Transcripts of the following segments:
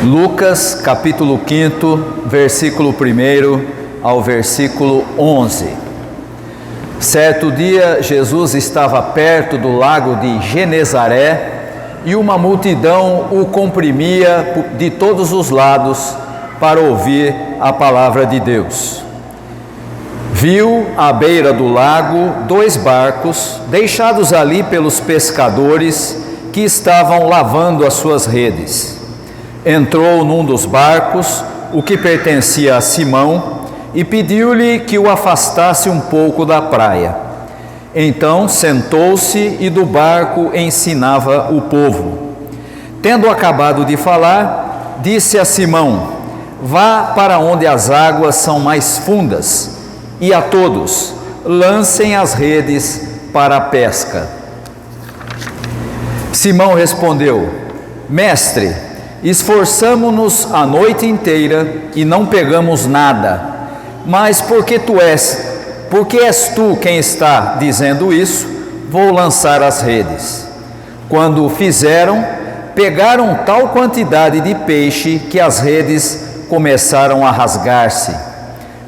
Lucas capítulo 5, versículo 1 ao versículo 11. Certo dia, Jesus estava perto do lago de Genezaré e uma multidão o comprimia de todos os lados para ouvir a palavra de Deus. Viu à beira do lago 2 barcos deixados ali pelos pescadores que estavam lavando as suas redes. Entrou num dos barcos, o que pertencia a Simão, e pediu-lhe que o afastasse um pouco da praia. Então sentou-se e do barco ensinava o povo. Tendo acabado de falar, disse a Simão: vá para onde as águas são mais fundas, e a todos lancem as redes para a pesca. Simão respondeu: Mestre, esforçamo-nos a noite inteira e não pegamos nada. Mas porque és tu quem está dizendo isso, vou lançar as redes. Quando o fizeram, pegaram tal quantidade de peixe que as redes começaram a rasgar-se.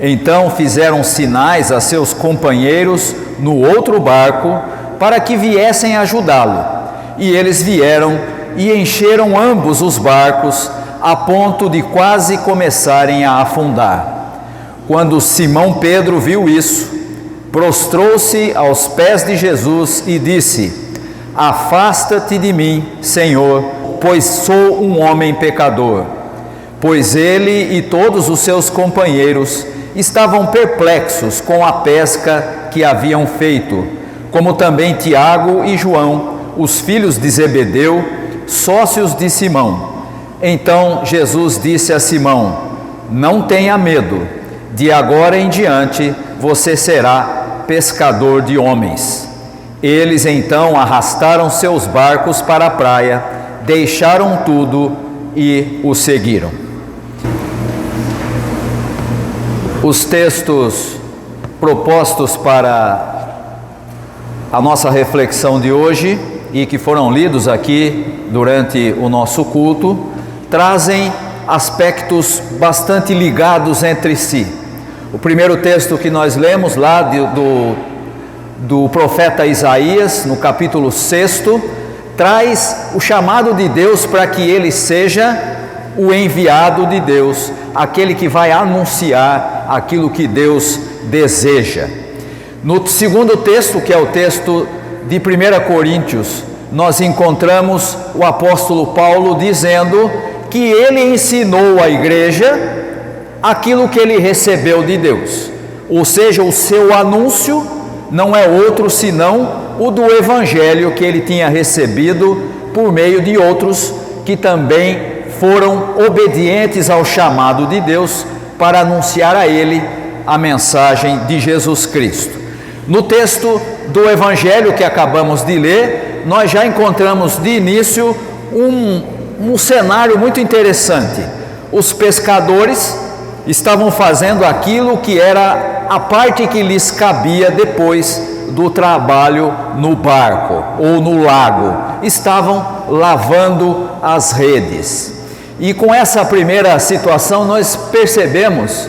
Então fizeram sinais a seus companheiros no outro barco para que viessem ajudá-lo. E eles vieram e encheram ambos os barcos a ponto de quase começarem a afundar. Quando Simão Pedro viu isso, prostrou-se aos pés de Jesus e disse: afasta-te de mim, Senhor, pois sou um homem pecador. Pois ele e todos os seus companheiros estavam perplexos com a pesca que haviam feito, como também Tiago e João, os filhos de Zebedeu, sócios de Simão. Então Jesus disse a Simão: não tenha medo, de agora em diante você será pescador de homens. Eles então arrastaram seus barcos para a praia, deixaram tudo e o seguiram. Os textos propostos para a nossa reflexão de hoje e que foram lidos aqui durante o nosso culto, trazem aspectos bastante ligados entre si. O primeiro texto que nós lemos lá do profeta Isaías, no capítulo 6, traz o chamado de Deus para que ele seja o enviado de Deus, aquele que vai anunciar aquilo que Deus deseja. No segundo texto, que é o texto de 1 Coríntios, nós encontramos o apóstolo Paulo dizendo que ele ensinou à igreja aquilo que ele recebeu de Deus, ou seja, o seu anúncio não é outro senão o do evangelho que ele tinha recebido por meio de outros que também foram obedientes ao chamado de Deus para anunciar a ele a mensagem de Jesus Cristo. No texto do evangelho que acabamos de ler, nós já encontramos de início um cenário muito interessante. Os pescadores estavam fazendo aquilo que era a parte que lhes cabia depois do trabalho no barco ou no lago. Estavam lavando as redes. E com essa primeira situação nós percebemos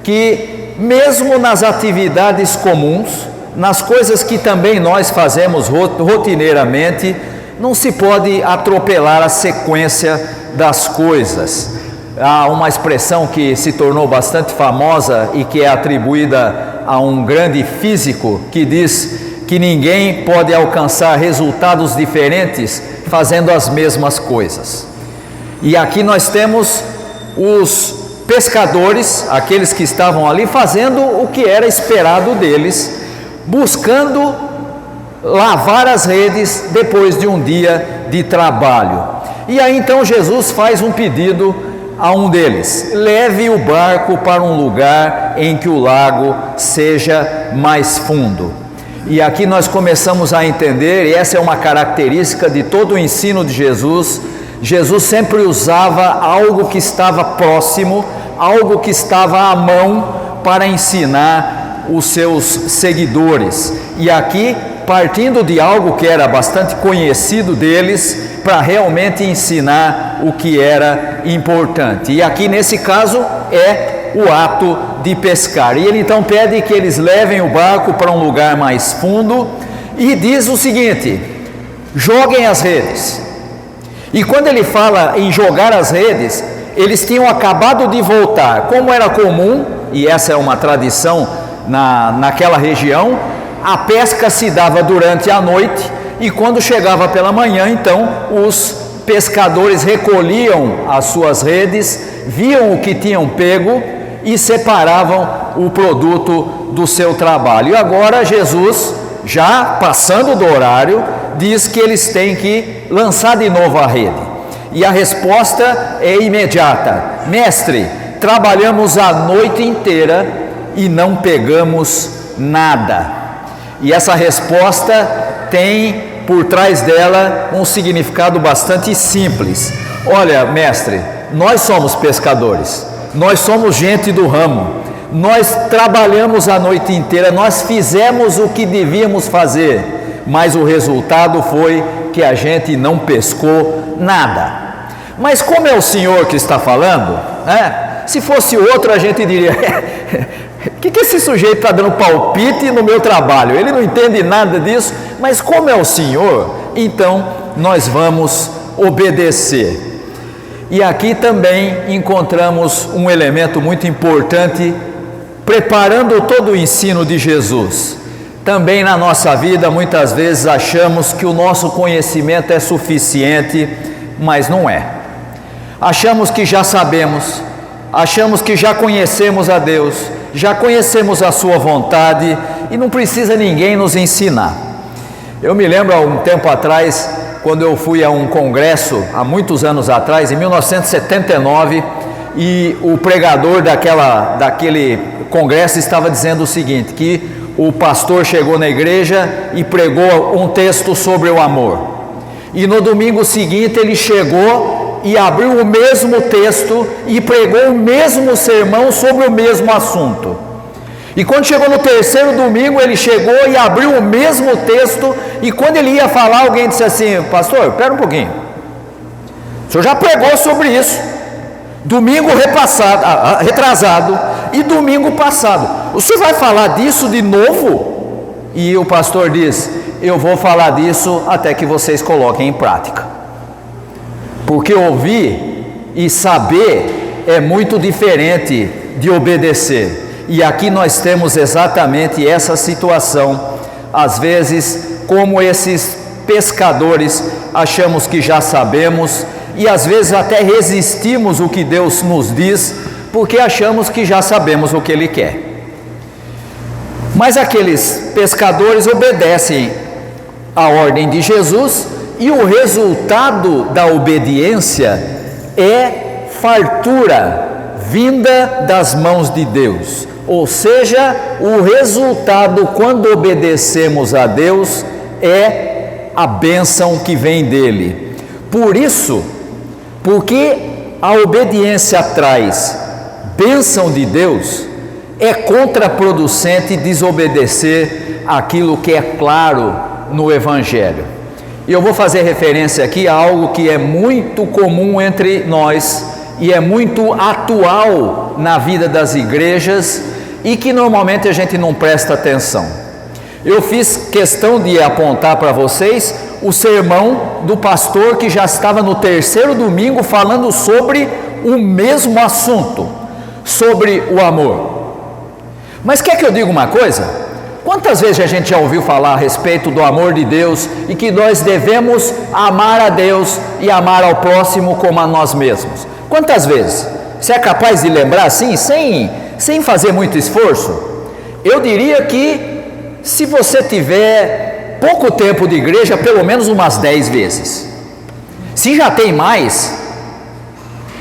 que mesmo nas atividades comuns, nas coisas que também nós fazemos rotineiramente, não se pode atropelar a sequência das coisas. Há uma expressão que se tornou bastante famosa e que é atribuída a um grande físico que diz que ninguém pode alcançar resultados diferentes fazendo as mesmas coisas. E aqui nós temos os pescadores, aqueles que estavam ali fazendo o que era esperado deles, buscando lavar as redes depois de um dia de trabalho. E aí então Jesus faz um pedido a um deles: leve o barco para um lugar em que o lago seja mais fundo. E aqui nós começamos a entender, e essa é uma característica de todo o ensino de Jesus. Jesus sempre usava algo que estava próximo, algo que estava à mão para ensinar os seus seguidores. E aqui partindo de algo que era bastante conhecido deles, para realmente ensinar o que era importante. E aqui nesse caso é o ato de pescar. E ele então pede que eles levem o barco para um lugar mais fundo e diz o seguinte: joguem as redes. E quando ele fala em jogar as redes, eles tinham acabado de voltar. Como era comum, e essa é uma tradição naquela região, a pesca se dava durante a noite, e quando chegava pela manhã, então, os pescadores recolhiam as suas redes, viam o que tinham pego e separavam o produto do seu trabalho. E agora Jesus, já passando do horário, diz que eles têm que lançar de novo a rede. E a resposta é imediata: mestre, trabalhamos a noite inteira e não pegamos nada. E essa resposta tem por trás dela um significado bastante simples. Olha, mestre, nós somos pescadores, nós somos gente do ramo, nós trabalhamos a noite inteira, nós fizemos o que devíamos fazer, mas o resultado foi que a gente não pescou nada. Mas como é o senhor que está falando, né? Se fosse outro, a gente diria: o que esse sujeito está dando palpite no meu trabalho? Ele não entende nada disso. Mas como é o senhor, então nós vamos obedecer. E aqui também encontramos um elemento muito importante, preparando todo o ensino de Jesus. Também na nossa vida, muitas vezes achamos que o nosso conhecimento é suficiente, mas não é. Achamos que já sabemos, achamos que já conhecemos a Deus, já conhecemos a sua vontade e não precisa ninguém nos ensinar. Eu me lembro há um tempo atrás, quando eu fui a um congresso, há muitos anos atrás, em 1979, e o pregador daquele congresso estava dizendo o seguinte, que o pastor chegou na igreja e pregou um texto sobre o amor. E no domingo seguinte ele chegou e abriu o mesmo texto e pregou o mesmo sermão sobre o mesmo assunto. E quando chegou no terceiro domingo, ele chegou e abriu o mesmo texto, e quando ele ia falar, alguém disse assim: pastor, espera um pouquinho, o senhor já pregou sobre isso, domingo retrasado e domingo passado, o senhor vai falar disso de novo? E o pastor diz: eu vou falar disso até que vocês coloquem em prática, porque ouvir e saber é muito diferente de obedecer. E aqui nós temos exatamente essa situação. Às vezes, como esses pescadores, achamos que já sabemos e às vezes até resistimos o que Deus nos diz, porque achamos que já sabemos o que Ele quer. Mas aqueles pescadores obedecem à ordem de Jesus, e o resultado da obediência é fartura vinda das mãos de Deus. Ou seja, o resultado quando obedecemos a Deus é a bênção que vem dele. Por isso, porque a obediência traz bênção de Deus, é contraproducente desobedecer aquilo que é claro no Evangelho. E eu vou fazer referência aqui a algo que é muito comum entre nós e é muito atual na vida das igrejas e que normalmente a gente não presta atenção. Eu fiz questão de apontar para vocês o sermão do pastor que já estava no terceiro domingo falando sobre o mesmo assunto, sobre o amor. Mas quer que eu diga uma coisa? Quantas vezes a gente já ouviu falar a respeito do amor de Deus e que nós devemos amar a Deus e amar ao próximo como a nós mesmos? Quantas vezes? Você é capaz de lembrar assim, sem fazer muito esforço? Eu diria que se você tiver pouco tempo de igreja, pelo menos umas 10 vezes. Se já tem mais,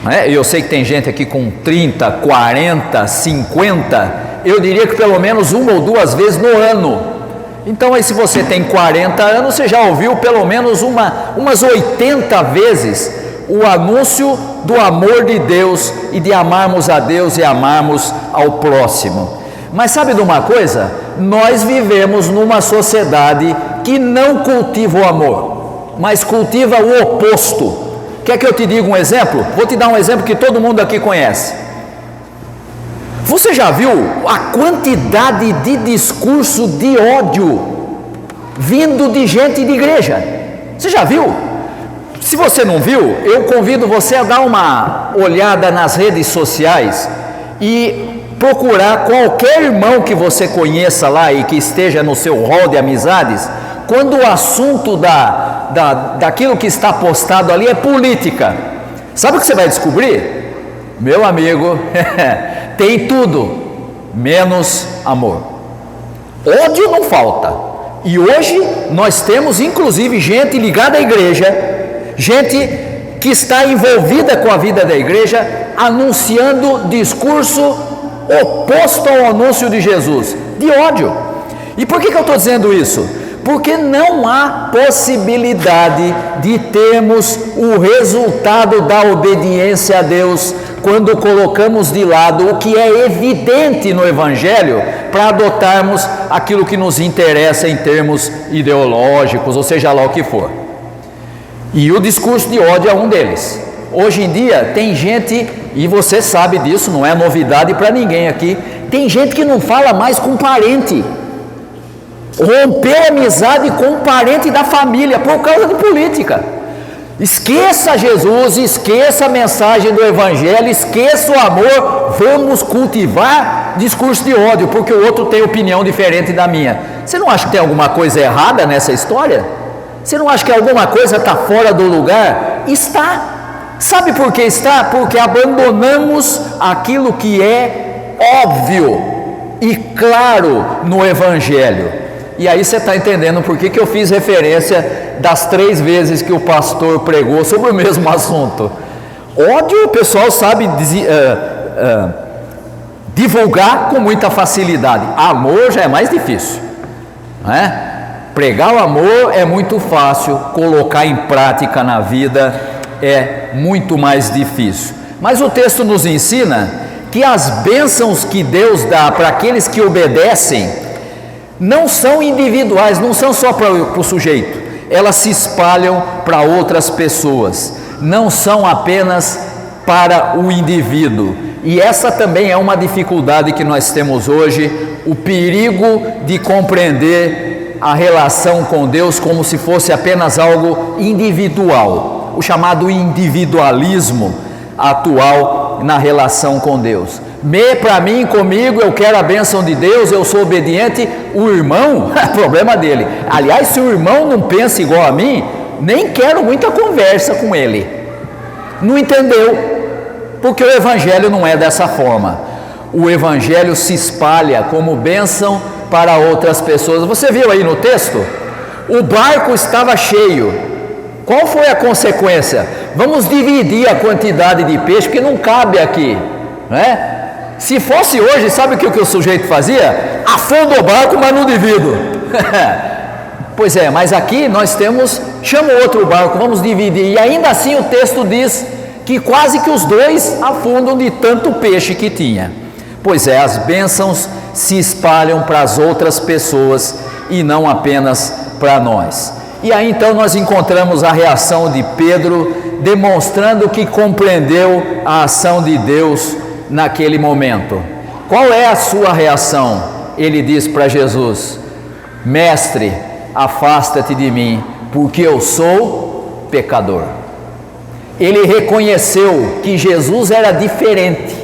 né? Eu sei que tem gente aqui com 30, 40, 50, eu diria que pelo menos uma ou duas vezes no ano. Então aí se você tem 40 anos, você já ouviu pelo menos umas 80 vezes o anúncio do amor de Deus e de amarmos a Deus e amarmos ao próximo. Mas sabe de uma coisa? Nós vivemos numa sociedade que não cultiva o amor, mas cultiva o oposto. Quer que eu te diga um exemplo? Vou te dar um exemplo que todo mundo aqui conhece. Você já viu a quantidade de discurso de ódio vindo de gente de igreja? Você já viu? Se você não viu, eu convido você a dar uma olhada nas redes sociais e procurar qualquer irmão que você conheça lá e que esteja no seu hall de amizades, quando o assunto daquilo que está postado ali é política. Sabe o que você vai descobrir? Meu amigo, tem tudo, menos amor. Ódio não falta. E hoje nós temos inclusive gente ligada à igreja, gente que está envolvida com a vida da igreja, anunciando discurso oposto ao anúncio de Jesus, de ódio. E por que eu estou dizendo isso? Porque não há possibilidade de termos o resultado da obediência a Deus quando colocamos de lado o que é evidente no Evangelho para adotarmos aquilo que nos interessa em termos ideológicos, ou seja lá o que for. E o discurso de ódio é um deles. Hoje em dia tem gente, e você sabe disso, não é novidade para ninguém aqui, tem gente que não fala mais com parente, romper amizade com um parente da família por causa de política. Esqueça Jesus, esqueça a mensagem do Evangelho, esqueça o amor, vamos cultivar discurso de ódio, porque o outro tem opinião diferente da minha. Você não acha que tem alguma coisa errada nessa história? Você não acha que alguma coisa está fora do lugar? Está. Sabe por que está? Porque abandonamos aquilo que é óbvio e claro no Evangelho. E aí você está entendendo por que eu fiz referência das 3 vezes que o pastor pregou sobre o mesmo assunto. Ódio o pessoal sabe divulgar com muita facilidade. Amor já é mais difícil, não é? Pregar o amor é muito fácil, colocar em prática na vida é muito mais difícil. Mas o texto nos ensina que as bênçãos que Deus dá para aqueles que obedecem não são individuais, não são só para o sujeito, elas se espalham para outras pessoas, não são apenas para o indivíduo. E essa também é uma dificuldade que nós temos hoje, o perigo de compreender a relação com Deus como se fosse apenas algo individual, o chamado individualismo atual na relação com Deus. Para mim, comigo, eu quero a bênção de Deus, eu sou obediente. O irmão, problema dele. Aliás, se o irmão não pensa igual a mim, nem quero muita conversa com ele. Não entendeu? Porque o Evangelho não é dessa forma. O Evangelho se espalha como bênção para outras pessoas. Você viu aí no texto? O barco estava cheio. Qual foi a consequência? Vamos dividir a quantidade de peixe, porque não cabe aqui, não é? Se fosse hoje, sabe o que o sujeito fazia? Afunda o barco, mas não divido. Pois é, mas aqui nós temos, chama outro barco, vamos dividir. E ainda assim o texto diz que quase que os dois afundam de tanto peixe que tinha. Pois é, as bênçãos se espalham para as outras pessoas e não apenas para nós. E aí então nós encontramos a reação de Pedro, demonstrando que compreendeu a ação de Deus naquele momento. Qual é a sua reação? Ele diz para Jesus: Mestre, afasta-te de mim, porque eu sou pecador. Ele reconheceu que Jesus era diferente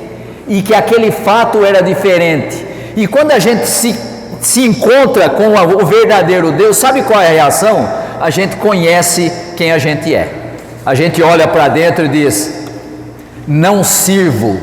e que aquele fato era diferente. E quando a gente se encontra com o verdadeiro Deus, sabe qual é a reação? A gente conhece quem a gente é. A gente olha para dentro e diz: não sirvo,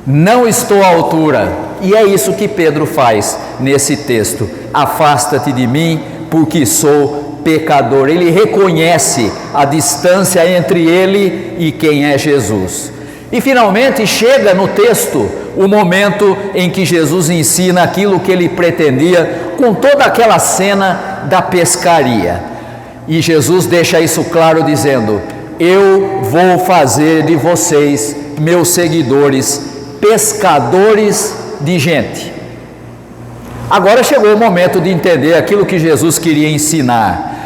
não estou à altura. E é isso que Pedro faz nesse texto: afasta-te de mim, porque sou pecador. Ele reconhece a distância entre ele e quem é Jesus. E finalmente chega no texto o momento em que Jesus ensina aquilo que ele pretendia com toda aquela cena da pescaria. E Jesus deixa isso claro dizendo: eu vou fazer de vocês, meus seguidores, pescadores de gente. Agora chegou o momento de entender aquilo que Jesus queria ensinar.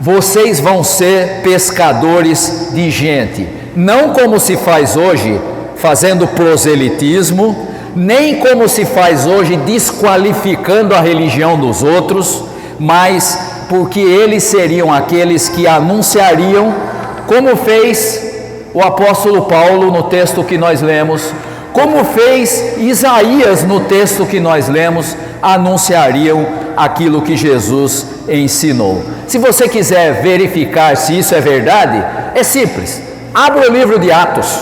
Vocês vão ser pescadores de gente, não como se faz hoje, fazendo proselitismo, nem como se faz hoje, desqualificando a religião dos outros, mas porque eles seriam aqueles que anunciariam, como fez o apóstolo Paulo no texto que nós lemos, como fez Isaías no texto que nós lemos, anunciariam aquilo que Jesus ensinou. Se você quiser verificar se isso é verdade, é simples. Abra o livro de Atos,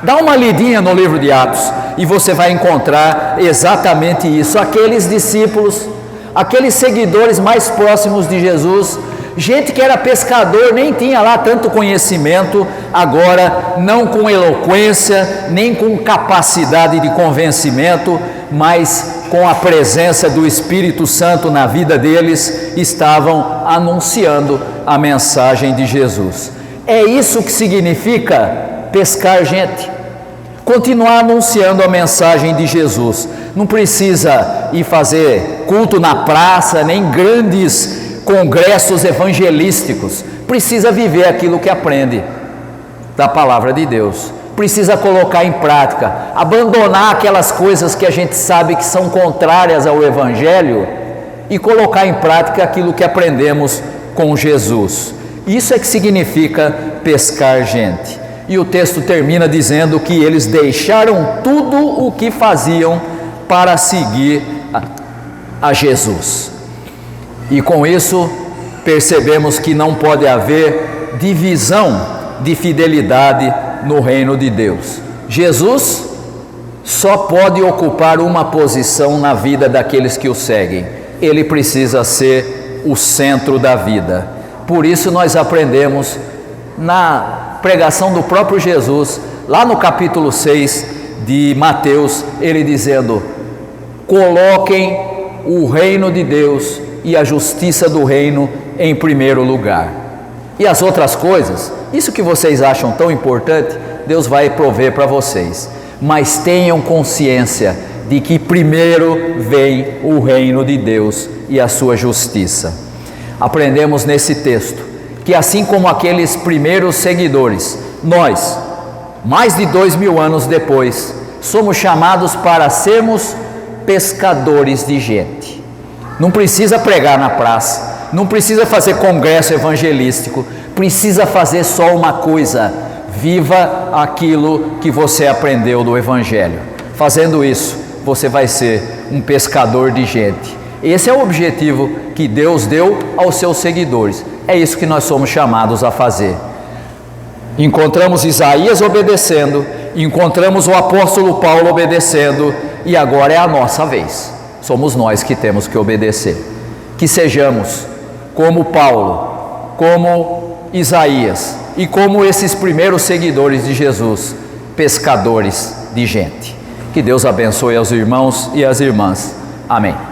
dá uma lidinha no livro de Atos e você vai encontrar exatamente isso. Aqueles discípulos, aqueles seguidores mais próximos de Jesus, gente que era pescador, nem tinha lá tanto conhecimento, agora não com eloquência, nem com capacidade de convencimento, mas com a presença do Espírito Santo na vida deles, estavam anunciando a mensagem de Jesus. É isso que significa pescar gente, continuar anunciando a mensagem de Jesus. Não precisa ir fazer culto na praça, nem grandes congressos evangelísticos, precisa viver aquilo que aprende da palavra de Deus, precisa colocar em prática, abandonar aquelas coisas que a gente sabe que são contrárias ao Evangelho e colocar em prática aquilo que aprendemos com Jesus. Isso é que significa pescar gente. E o texto termina dizendo que eles deixaram tudo o que faziam para seguir a Jesus. E com isso percebemos que não pode haver divisão de fidelidade no reino de Deus. Jesus só pode ocupar uma posição na vida daqueles que o seguem. Ele precisa ser o centro da vida. Por isso nós aprendemos na pregação do próprio Jesus, lá no capítulo 6 de Mateus, ele dizendo: coloquem o reino de Deus e a justiça do reino em primeiro lugar. E as outras coisas, isso que vocês acham tão importante, Deus vai prover para vocês. Mas tenham consciência de que primeiro vem o reino de Deus e a sua justiça. Aprendemos nesse texto que assim como aqueles primeiros seguidores, nós, mais de 2000 anos depois, somos chamados para sermos pescadores de gente. Não precisa pregar na praça, não precisa fazer congresso evangelístico, precisa fazer só uma coisa: viva aquilo que você aprendeu do Evangelho. Fazendo isso, você vai ser um pescador de gente. Esse é o objetivo que Deus deu aos seus seguidores. É isso que nós somos chamados a fazer. Encontramos Isaías obedecendo, encontramos o apóstolo Paulo obedecendo, e agora é a nossa vez. Somos nós que temos que obedecer. Que sejamos como Paulo, como Isaías e como esses primeiros seguidores de Jesus, pescadores de gente. Que Deus abençoe aos irmãos e às irmãs. Amém.